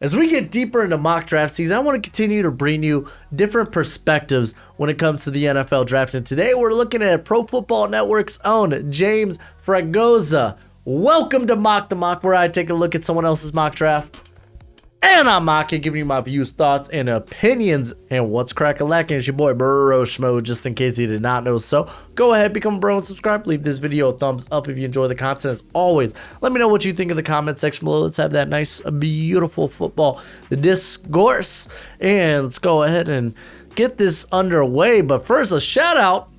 As we get deeper into mock draft season, I want to continue to bring you different perspectives when it comes to the NFL draft. And today we're looking at Pro Football Network's own James Fragoza. Welcome to Mock the Mock, where I take a look at someone else's mock draft and I'm mocking, giving you my views, thoughts, and opinions. And what's crack-a-lackin'? It's your boy Broshmo, just in case you did not know so. Go ahead, become a bro and subscribe. Leave this video a thumbs up if you enjoy the content. As always, let me know what you think in the comment section below. Let's have that nice, beautiful football discourse. And let's go ahead and get this underway. But first, a shout out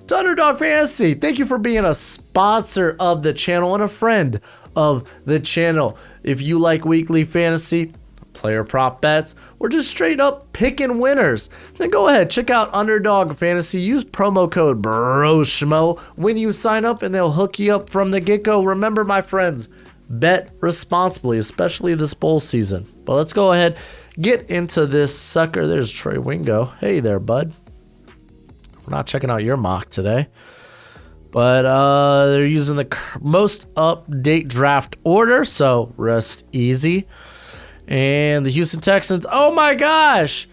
to Underdog Fantasy. Thank you for being a sponsor of the channel and a friend of the channel. If you like weekly fantasy, player prop bets, or just straight up picking winners, then go ahead, check out Underdog Fantasy. Use promo code Broshmo when you sign up and they'll hook you up from the get-go. Remember, my friends, bet responsibly, especially this bowl season. But let's go ahead, get into this sucker. There's Troy Wingo. Hey there, bud. We're not checking out your mock today, but they're using the most up-to-date draft order, so rest easy. And the Houston Texans, oh my gosh,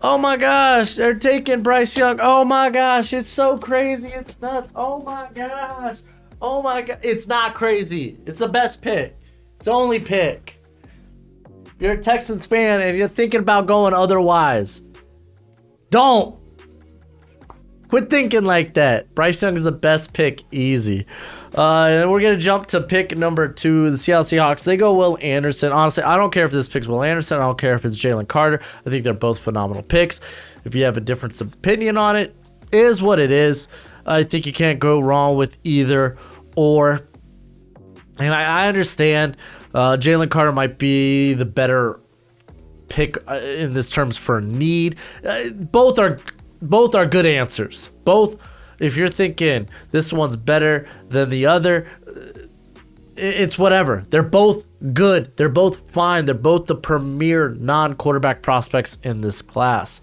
they're taking Bryce Young. Oh my gosh, it's so crazy, it's nuts. Oh my gosh, it's not crazy. It's the best pick. It's the only pick. If you're a Texans fan and you're thinking about going otherwise, don't. Quit thinking like that. Bryce Young is the best pick, easy. And we're going to jump to pick number 2, the Seattle Seahawks. They go Will Anderson. Honestly, I don't care if this pick's Will Anderson. I don't care if it's Jalen Carter. I think they're both phenomenal picks. If you have a different opinion on it, it is what it is. I think you can't go wrong with either or. And I understand Jalen Carter might be the better pick in this terms for need. Both are good answers. Both, if you're thinking this one's better than the other, it's whatever. They're both good. They're both fine. They're both the premier non-quarterback prospects in this class.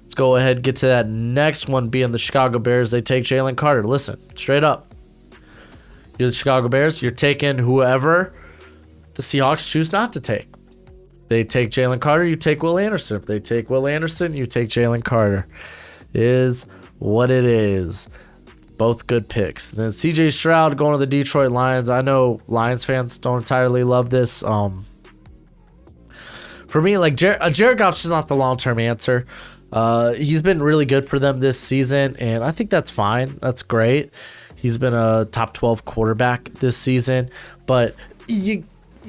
Let's go ahead and get to that next one, being the Chicago Bears. They take Jalen Carter. Listen, straight up. You're the Chicago Bears. You're taking whoever the Seahawks choose not to take. They take Jalen Carter, you take Will Anderson. If they take Will Anderson, you take Jalen Carter. Is what it is. Both good picks. And then CJ Stroud going to the Detroit Lions. I know Lions fans don't entirely love this. For me, like Jared Goff's just not the long-term answer. He's been really good for them this season, and I think that's fine. That's great. He's been a top 12 quarterback this season, but you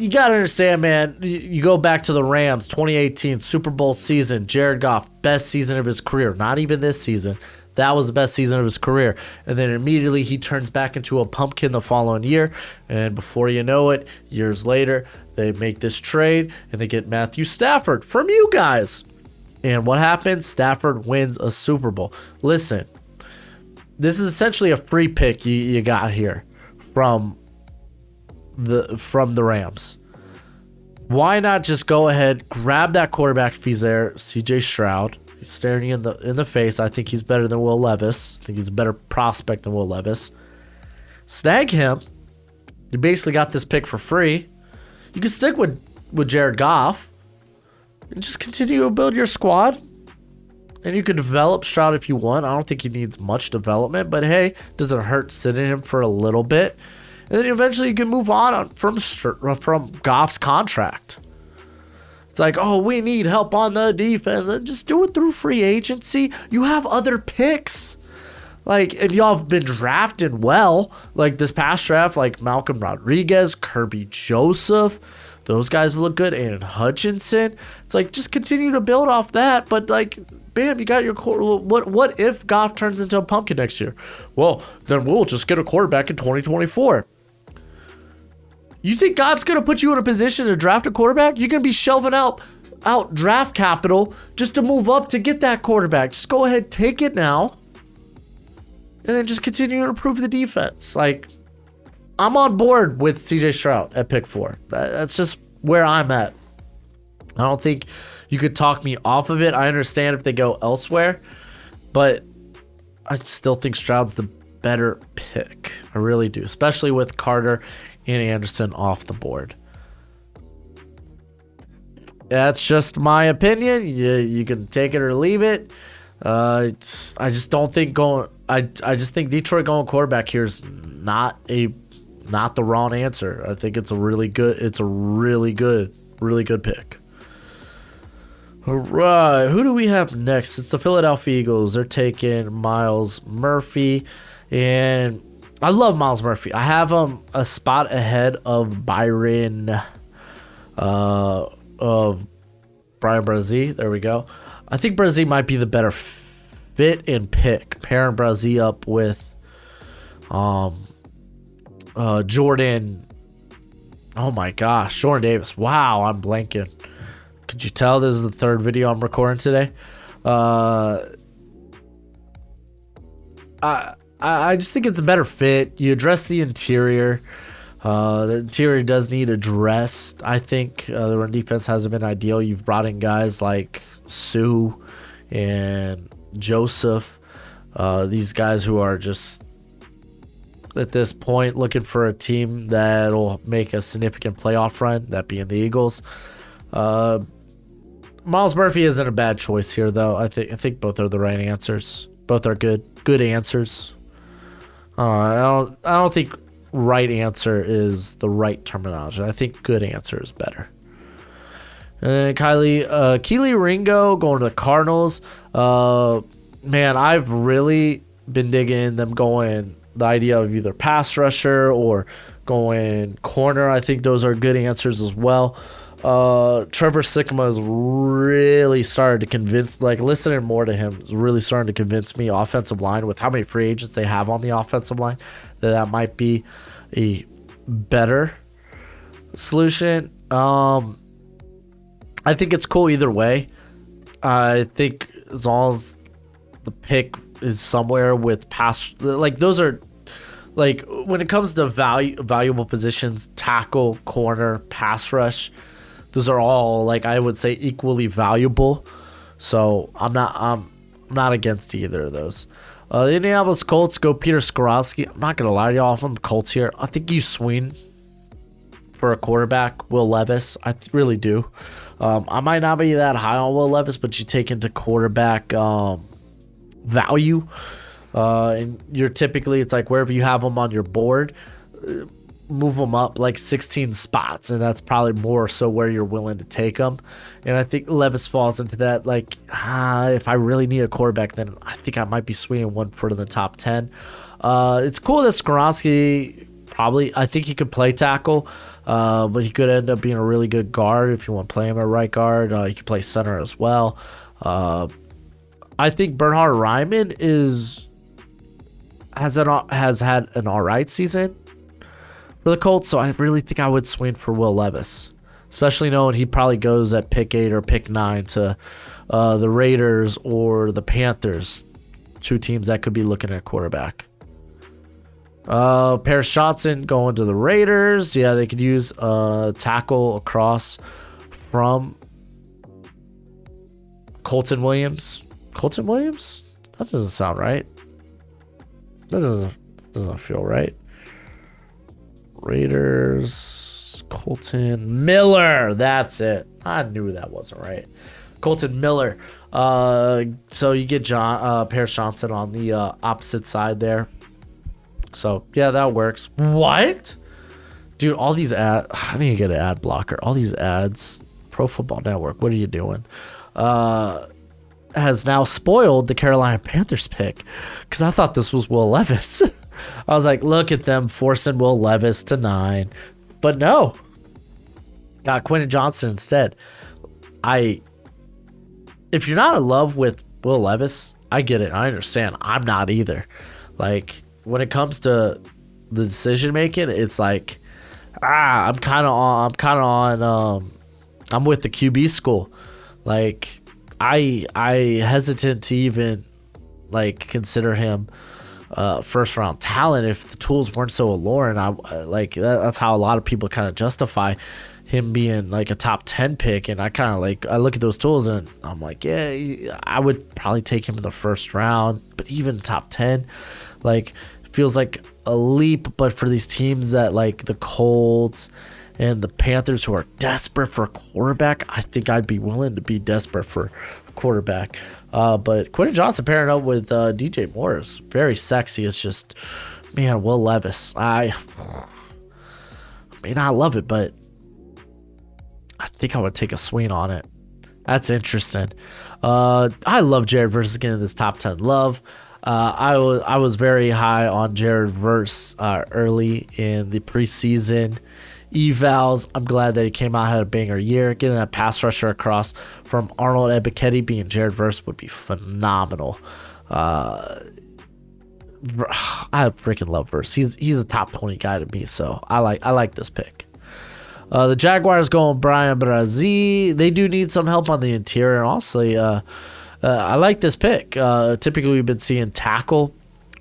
got to understand, man, you go back to the Rams, 2018 Super Bowl season, Jared Goff, best season of his career. Not even this season. That was the best season of his career. And then immediately he turns back into a pumpkin the following year. And before you know it, years later, they make this trade and they get Matthew Stafford from you guys. And what happens? Stafford wins a Super Bowl. Listen, this is essentially a free pick you got here from the Rams. Why not just go ahead, grab that quarterback if he's there, CJ Stroud. He's staring you in the face. I think he's better than Will Levis. I think he's a better prospect than Will Levis. Snag him. You basically got this pick for free. You can stick with Jared Goff and just continue to build your squad. And you can develop Stroud if you want. I don't think he needs much development, but hey, doesn't hurt sitting him for a little bit. And then eventually you can move on from Goff's contract. It's like, oh, we need help on the defense. And just do it through free agency. You have other picks. Like, if y'all have been drafting well, like this past draft, like Malcolm Rodriguez, Kirby Joseph, those guys look good. And Hutchinson. It's like, just continue to build off that. But like, bam, you got your what if Goff turns into a pumpkin next year? Well, then we'll just get a quarterback in 2024. You think Goff's going to put you in a position to draft a quarterback? You're going to be shelving out draft capital just to move up to get that quarterback. Just go ahead, take it now, and then just continue to improve the defense. Like, I'm on board with CJ Stroud at pick 4. That's just where I'm at. I don't think you could talk me off of it. I understand if they go elsewhere, but I still think Stroud's the better pick. I really do, especially with Carter and Anderson off the board. That's just my opinion. You can take it or leave it. I just don't think I just think Detroit going quarterback here is not the wrong answer. I think it's a really good pick. All right, who do we have next? It's the Philadelphia Eagles. They're taking Myles Murphy, and I love Myles Murphy. I have him a spot ahead of Byron Brazee. There we go. I think Brazee might be the better fit and pick. Pairing Brazee up with Jordan. Oh my gosh, Jordan Davis. Wow, I'm blanking. Could you tell this is the third video I'm recording today? I just think it's a better fit. You address the interior. The interior does need addressed. I think the run defense hasn't been ideal. You've brought in guys like Sue and Joseph. These guys who are just at this point looking for a team that'll make a significant playoff run, that being the Eagles. Myles Murphy isn't a bad choice here, though. I think both are the right answers. Both are good answers. I don't think right answer is the right terminology. I think good answer is better. And then Keely Ringo going to the Cardinals. Man, I've really been digging them going the idea of either pass rusher or going corner. I think those are good answers as well. Trevor Sikkema has really started to convince, listening more to him is really starting to convince me, offensive line, with how many free agents they have on the offensive line, that might be a better solution. I think it's cool either way. I think as long as the pick is somewhere with pass, those are, when it comes to valuable positions, tackle, corner, pass rush, those are all, I would say, equally valuable. So I'm not against either of those. The Indianapolis Colts go Peter Skoronski. I'm not gonna lie to y'all, if I'm the Colts here, I think you swing for a quarterback, Will Levis. I really do. I might not be that high on Will Levis, but you take into quarterback value, and you're typically, it's wherever you have them on your board, move them up 16 spots, and that's probably more so where you're willing to take them. And I think Levis falls into that, if I really need a quarterback, then I think I might be swinging one foot in the top 10. It's cool that Skoronski I think he could play tackle, but he could end up being a really good guard if you want to play him at right guard. He could play center as well. I think Bernhard Raimann has had an all right season for the Colts, so I really think I would swing for Will Levis, especially knowing he probably goes at pick 8 or pick 9 to the Raiders or the Panthers, two teams that could be looking at quarterback. Paris Johnson going to the Raiders. Yeah, they could use tackle across from Colton Williams. Colton Williams? That doesn't sound right. That doesn't feel right. Raiders, Colton Miller. That's it. I knew that wasn't right. Colton Miller. So you get Paris Johnson on the opposite side there. So yeah, that works. What? Dude, all these ads. I need to get an ad blocker. All these ads. Pro Football Network. What are you doing? Has now spoiled the Carolina Panthers pick, because I thought this was Will Levis. I was like, look at them forcing Will Levis to 9. But no. Got Quentin Johnson instead. If you're not in love with Will Levis, I get it. I understand. I'm not either. When it comes to the decision making, it's I'm with the QB school. I hesitant to even consider him first round talent if the tools weren't so alluring. That's how a lot of people kind of justify him being a top 10 pick, and I kind of I look at those tools and I'm yeah, I would probably take him in the first round, but even top 10 feels like a leap. But for these teams that the Colts and the Panthers, who are desperate for a quarterback, I think I'd be willing to be desperate for a quarterback. But Quentin Johnson pairing up with DJ Moore is very sexy. It's just, man, Will Levis. I may not love it, but I think I would take a swing on it. That's interesting. I love Jared Verse getting this top 10 love. I was very high on Jared Verse early in the preseason evals. I'm glad that he came out, had a banger year. Getting that pass rusher across from Arnold Ebiketie being Jared Verse would be phenomenal. I freaking love Verse. He's a top 20 guy to me, so I like this pick. The Jaguars going Brian Brazee. They do need some help on the interior. Honestly, I like this pick. Typically, we've been seeing tackle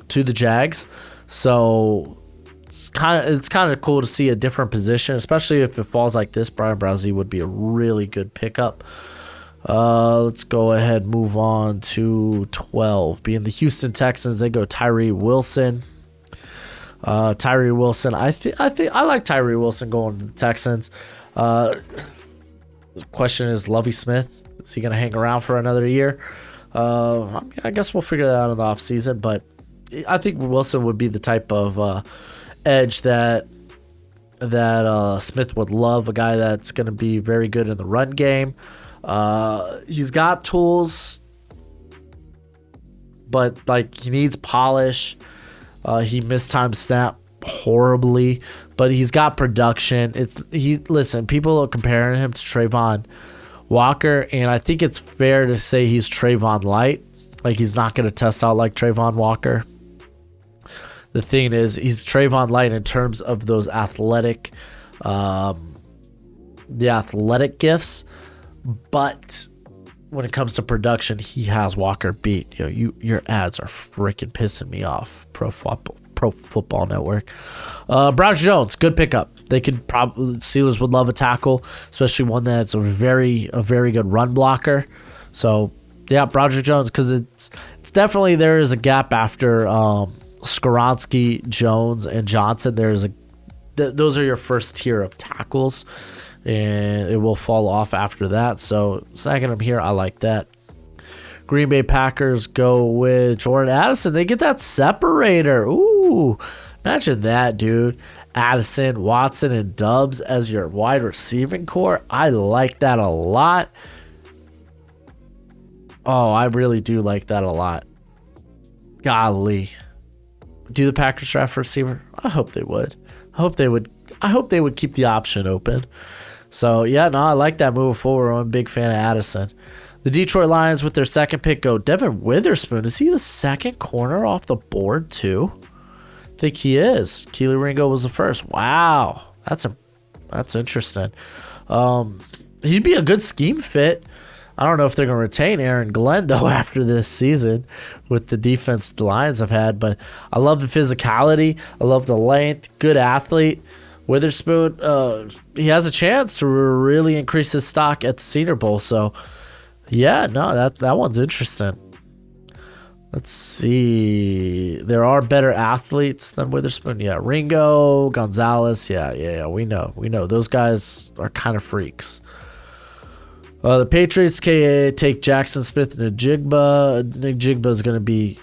to the Jags, so it's kind of cool to see a different position, especially if it falls like this. Brian Brazee would be a really good pickup. Let's go ahead and move on to 12. Being the Houston Texans, they go Tyree Wilson. Tyree Wilson. I think I like Tyree Wilson going to the Texans. The question is, Lovie Smith, is he going to hang around for another year? I guess we'll figure that out in the offseason, but I think Wilson would be the type of edge that Smith would love, a guy that's going to be very good in the run game. He's got tools, but he needs polish. He mistimed snap horribly, but he's got production. Listen, people are comparing him to Trayvon Walker, and I think it's fair to say he's Trayvon light. He's not going to test out like Trayvon Walker. The thing is, he's Trayvon light in terms of those athletic gifts, but when it comes to production, he has Walker beat. Your ads are freaking pissing me off. Pro Football Network. Broshmo Jones, good pickup. They could probably, Steelers would love a tackle, especially one that's a very good run blocker. So yeah, Broshmo Jones, because it's definitely, there is a gap after Skoronski, Jones, and Johnson. Those are your first tier of tackles, and it will fall off after that. So snagging them here, I like that. Green Bay Packers go with Jordan Addison. They get that separator. Ooh, imagine that, dude. Addison, Watson, and Dubs as your wide receiving core. I like that a lot. Oh, I really do like that a lot. Golly. Do the Packers draft for receiver? I hope they would. I hope they would keep the option open. So, yeah, no, I like that moving forward. I'm a big fan of Addison. The Detroit Lions with their second pick go Devin Witherspoon. Is he the second corner off the board too? I think he is. Keely Ringo was the first. Wow. That's interesting. He'd be a good scheme fit. I don't know if they're going to retain Aaron Glenn, though, after this season with the defense the Lions have had. But I love the physicality. I love the length. Good athlete. Witherspoon, he has a chance to really increase his stock at the Senior Bowl. So, yeah, no, that one's interesting. Let's see. There are better athletes than Witherspoon. Yeah, Ringo, Gonzalez. Yeah, we know. Those guys are kind of freaks. The Patriots take Jackson Smith and Njigba. Njigba is going to be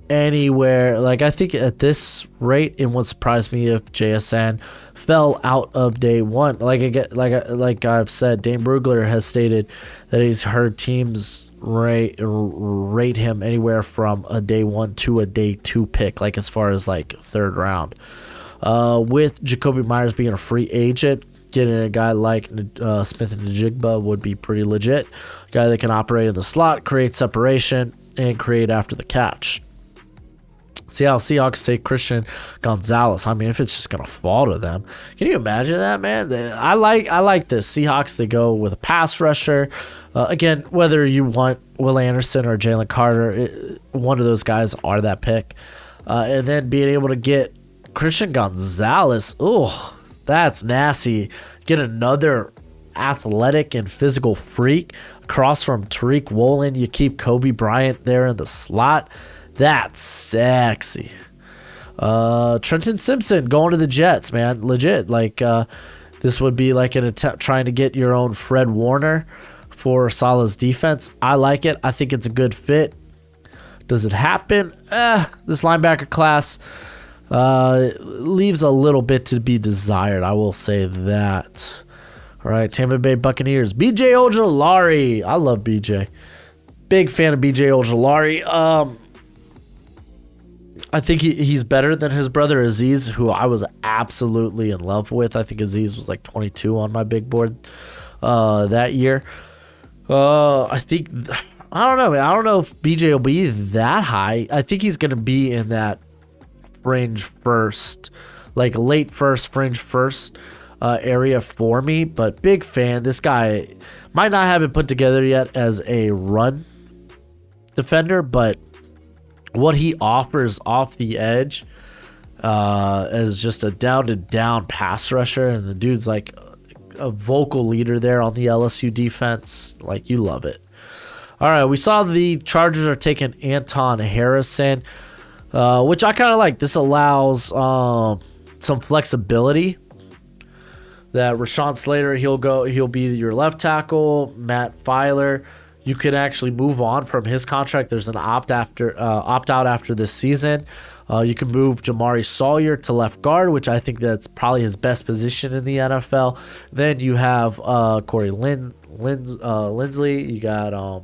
anywhere. I think at this rate, it wouldn't surprise me if JSN fell out of day one. Like I've said, Dane Brugler has stated that he's heard teams rate him anywhere from a day one to a day two pick, as far as third round. With Jacoby Myers being a free agent, getting a guy like Smith and Njigba would be pretty legit. A guy that can operate in the slot, create separation, and create after the catch. Seattle Seahawks take Christian Gonzalez. I mean, if it's just gonna fall to them, can you imagine that, man? I like this. Seahawks, they go with a pass rusher. Again, whether you want Will Anderson or Jalen Carter, one of those guys are that pick. And then being able to get Christian Gonzalez, that's nasty. Get another athletic and physical freak across from Tariq Woolen. You keep Kobe Bryant there in the slot. That's sexy. Trenton Simpson going to the Jets, man. Legit. Like, this would be like an attempt trying to get your own Fred Warner for Salah's defense. I like it. I think it's a good fit. Does it happen? This linebacker class leaves a little bit to be desired. I will say that. All right, Tampa Bay Buccaneers. B.J. Ojulari. I love B.J. Big fan of B.J. Ojulari. I think he's better than his brother Aziz, who I was absolutely in love with. I think Aziz was like 22 on my big board that year. I don't know, man. I don't know if BJ will be that high. I think he's going to be in that fringe first, like late first, fringe first area for me. But big fan. This guy might not have it put together yet as a run defender, but what he offers off the edge as just a down-to-down pass rusher, and the dude's like a vocal leader there on the LSU defense. Like, you love it. All right, we saw the Chargers are taking Anton Harrison, which I kind of like. This allows some flexibility. That Rashawn Slater, he'll be your left tackle. Matt Filer, you can actually move on from his contract. There's an opt out after this season. You can move Jamari Sawyer to left guard, which I think that's probably his best position in the NFL. Then you have Corey Lindsley. You got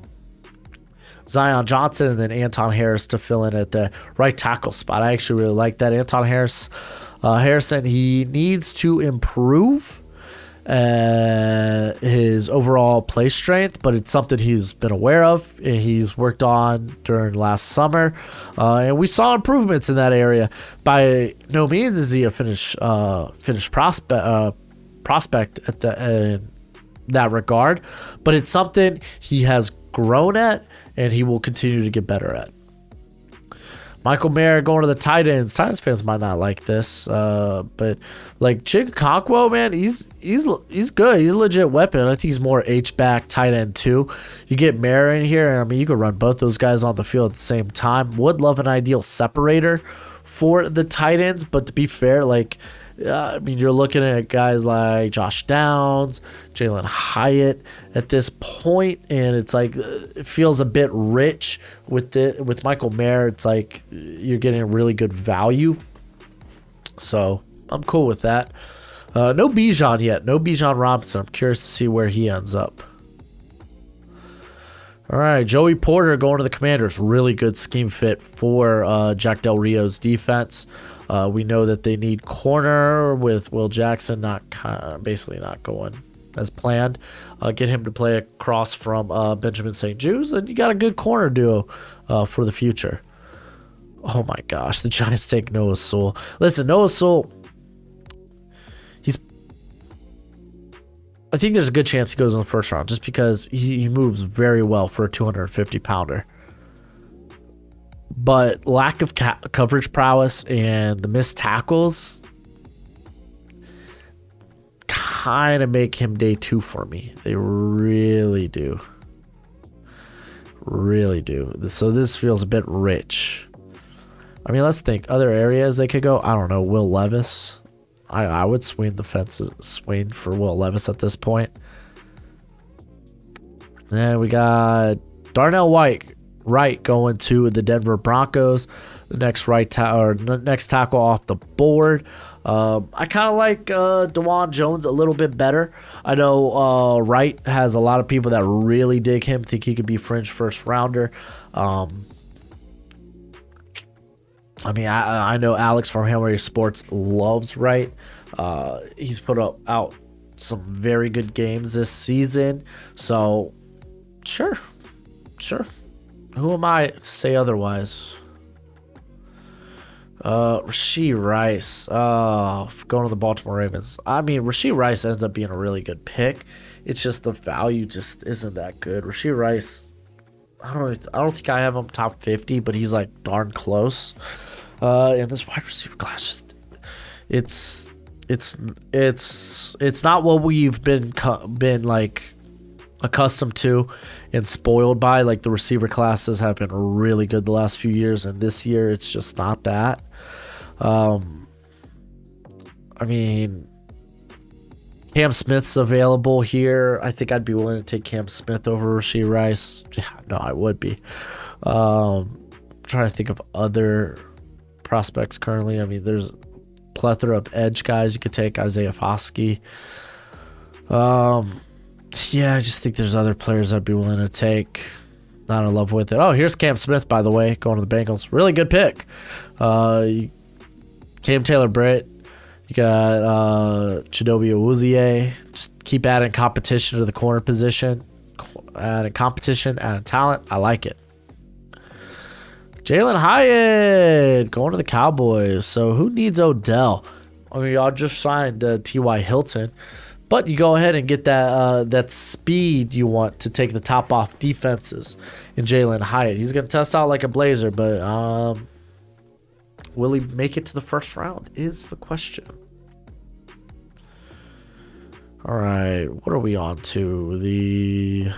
Zion Johnson, and then Anton Harris to fill in at the right tackle spot. I actually really like that. Anton Harrison, he needs to improve his overall play strength, but it's something he's been aware of and he's worked on during last summer, and we saw improvements in that area. By no means is he a finished prospect at that regard, but it's something he has grown at and he will continue to get better at. Michael Mayer going to the tight ends. Titans fans might not like this, but like Chig man, he's good. He's a legit weapon. I think he's more H-back tight end too. You get Mayer in here, and I mean you could run both those guys on the field at the same time. Would love an ideal separator for the tight ends, but to be fair, like I mean you're looking at guys like Josh Downs, Jalen Hyatt at this point, and it's like it feels a bit rich with Michael Mayer. It's like you're getting a really good value, so I'm cool with that. No Bijan yet, no Bijan Robinson. I'm curious to see where he ends up. All right, Joey Porter going to the Commanders. Really good scheme fit for Jack Del Rio's defense. We know that they need corner with Will Jackson basically not going as planned. Get him to play across from Benjamin St. Jude's, and you got a good corner duo for the future. Oh my gosh, the Giants take Noah Sewell. Listen, Noah Sewell, I think there's a good chance he goes in the first round just because he moves very well for a 250-pounder. But lack of coverage prowess and the missed tackles kind of make him day 2 for me. They really do. Really do. So this feels a bit rich. I mean, let's think. Other areas they could go. I don't know. Will Levis. I would swing for Will Levis at this point. Then we got Darnell Wright going to the Denver Broncos. The next next tackle off the board. I kind of like DeJuan Jones a little bit better. I know Wright has a lot of people that really dig him, think he could be fringe first rounder. I mean, I know Alex from Hammer Sports loves Wright. He's put out some very good games this season. So, sure. Who am I to say otherwise? Rashee Rice. Going to the Baltimore Ravens. I mean, Rashee Rice ends up being a really good pick. It's just the value just isn't that good. Rashee Rice, I don't think I have him top 50, but he's like darn close. And this wide receiver class just it's not what we've been like accustomed to and spoiled by. Like the receiver classes have been really good the last few years, and this year it's just not that. I mean, Cam Smith's available here. I think I'd be willing to take Cam Smith over Rashee Rice. Yeah, no, I would be. Trying to think of other prospects currently. I mean, there's a plethora of edge guys you could take. Isaiah Foskey. Yeah, I just think there's other players I'd be willing to take. Not in love with it. Oh, here's Cam Smith, by the way, going to the Bengals. Really good pick. Cam Taylor-Britt. You got Chidobe Awuzie. Just keep adding competition to the corner position. Adding competition, adding talent. I like it. Jalen Hyatt going to the Cowboys. So who needs Odell? I mean, y'all just signed T.Y. Hilton. But you go ahead and get that speed you want to take the top off defenses in Jalen Hyatt. He's going to test out like a Blazer, but will he make it to the first round is the question. All right, what are we on to? The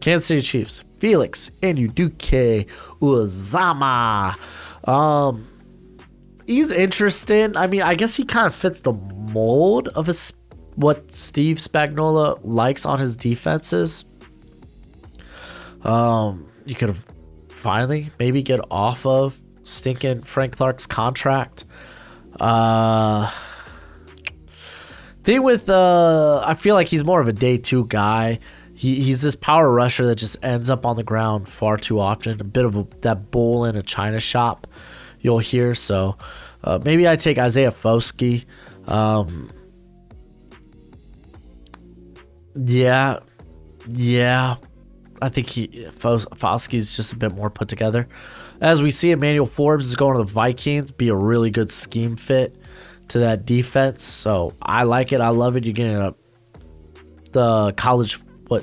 Kansas City Chiefs. Felix Anudike Uzama. He's interesting. I mean, I guess he kind of fits the mold of what Steve Spagnuolo likes on his defenses. You could have finally maybe get off of stinking Frank Clark's contract. Thing with I feel like he's more of a day two guy. He's this power rusher that just ends up on the ground far too often. A bit of that bull in a china shop you'll hear. So maybe I take Isaiah Foskey. Yeah. I think Foskey's just a bit more put together. As we see, Emmanuel Forbes is going to the Vikings. Be a really good scheme fit to that defense. So I like it. I love it. You're getting the college. I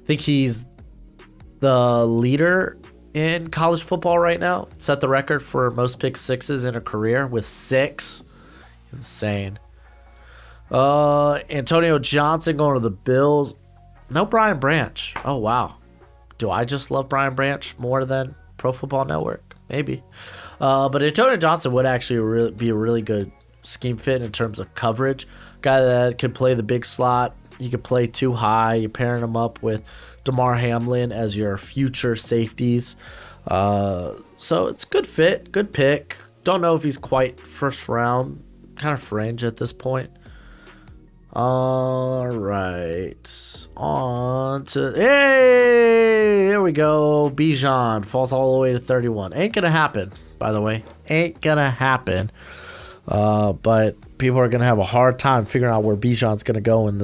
think he's the leader in college football right now. Set the record for most pick sixes in a career with 6. Insane. Antonio Johnson going to the Bills. No Brian Branch. Oh, wow. Do I just love Brian Branch more than Pro Football Network? Maybe. But Antonio Johnson would actually be a really good scheme fit in terms of coverage. Guy that could play the big slot. He could play too high. You're pairing him up with DeMar Hamlin as your future safeties. So it's a good fit. Good pick. Don't know if he's quite first round. Kind of fringe at this point. All right. On to... Hey! There we go. Bijan falls all the way to 31. Ain't going to happen, by the way. Ain't going to happen. But people are going to have a hard time figuring out where Bijan's going to go in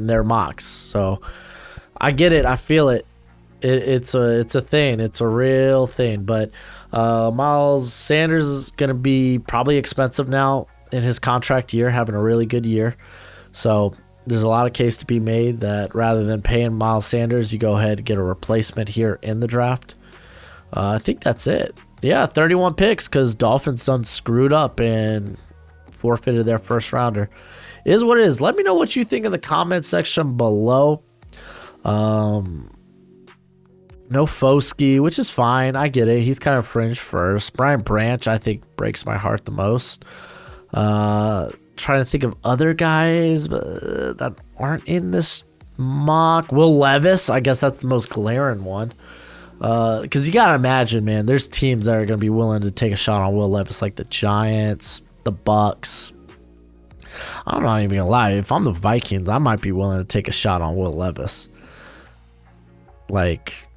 their mocks. So I get it. I feel it. It's a thing. It's a real thing. But Miles Sanders is going to be probably expensive now in his contract year, having a really good year. So there's a lot of case to be made that rather than paying Miles Sanders, you go ahead and get a replacement here in the draft. I think that's it. Yeah, 31 picks because Dolphins done screwed up and forfeited their first rounder. Is what it is. Let me know what you think in the comment section below. No Foskey, which is fine. I get it. He's kind of fringe first. Brian Branch, I think, breaks my heart the most. Trying to think of other guys that aren't in this mock. Will Levis, I guess that's the most glaring one. Because you got to imagine, man, there's teams that are going to be willing to take a shot on Will Levis, like the Giants, the Bucks. I'm not even going to lie. If I'm the Vikings, I might be willing to take a shot on Will Levis. Like,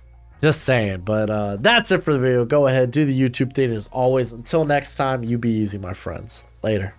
just saying. But that's it for the video. Go ahead, do the YouTube thing as always. Until next time, you be easy, my friends. Later.